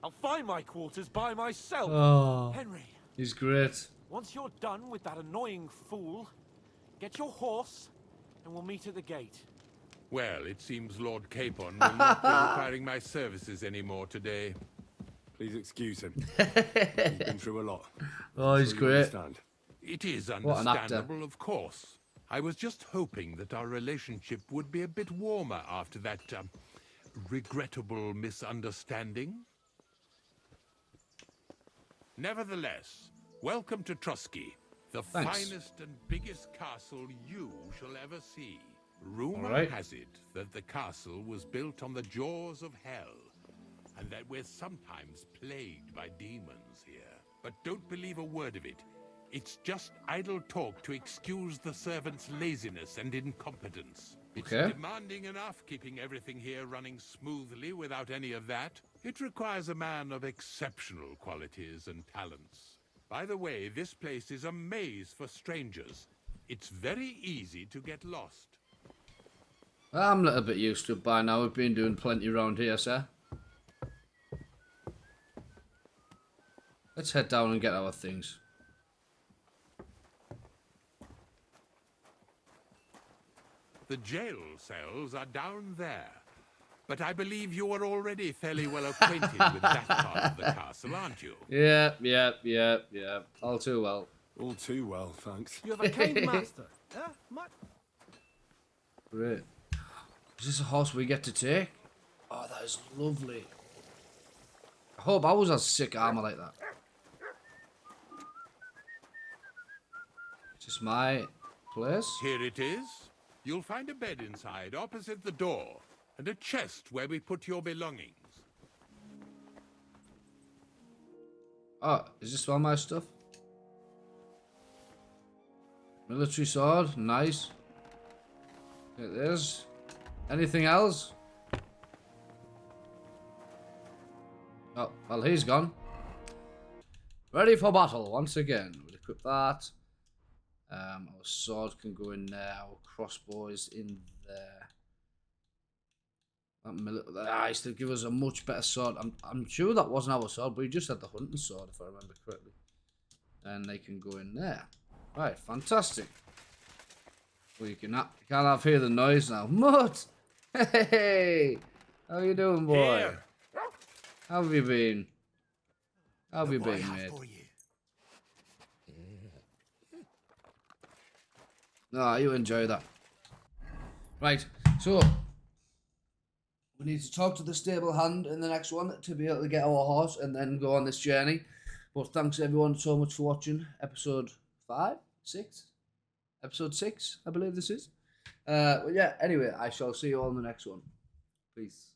I'll find my quarters by myself. Oh, Henry, he's great. once you're done with that annoying fool, get your horse and we'll meet at the gate. Well, it seems Lord Capon will not be requiring my services anymore today. Please excuse him. He's been through a lot. Oh, he's So you great. understand. It is What an actor. understandable, of course. I was just hoping that our relationship would be a bit warmer after that regrettable misunderstanding. Nevertheless, welcome to Trusky, the Thanks. finest and biggest castle you shall ever see. Rumor All right. has it that the castle was built on the jaws of hell, and that we're sometimes plagued by demons here. But don't believe a word of it. It's just idle talk to excuse the servants' laziness and incompetence. It's Okay. demanding enough keeping everything here running smoothly without any of that. It requires a man of exceptional qualities and talents. By the way, this place is a maze for strangers. It's very easy to get lost. I'm a little bit used to it by now. We've been doing plenty around here, sir. Let's head down and get our things. The jail cells are down there. But I believe you are already fairly well acquainted with that part of the castle, aren't you? Yeah. All too well. All too well, thanks. You have a kind master. Great. Is this a horse we get to take? Oh, that is lovely. I hope I was has sick armor like that. Is this my place? Here it is. You'll find a bed inside, opposite the door, and a chest where we put your belongings. Oh, is this all my stuff? Military sword, nice. It is. Anything else? Oh, well, he's gone. Ready for battle once again. We'll equip that. Our sword can go in there. Our crossbow is in there. That used to give us a much better sword. I'm sure that wasn't our sword, but we just had the hunting sword, if I remember correctly. And they can go in there. Right, fantastic. Well, you can't have hear the noise now. Mutt! Hey! How you doing, boy? Here. How have you been? How have you Look what I been, have mate? for you. No, you enjoy that. Right, so we need to talk to the stable hand in the next one to be able to get our horse and then go on this journey. But thanks everyone so much for watching episode 5, 6? Episode 6, I believe this is. Well, yeah, anyway, I shall see you all in the next one. Peace.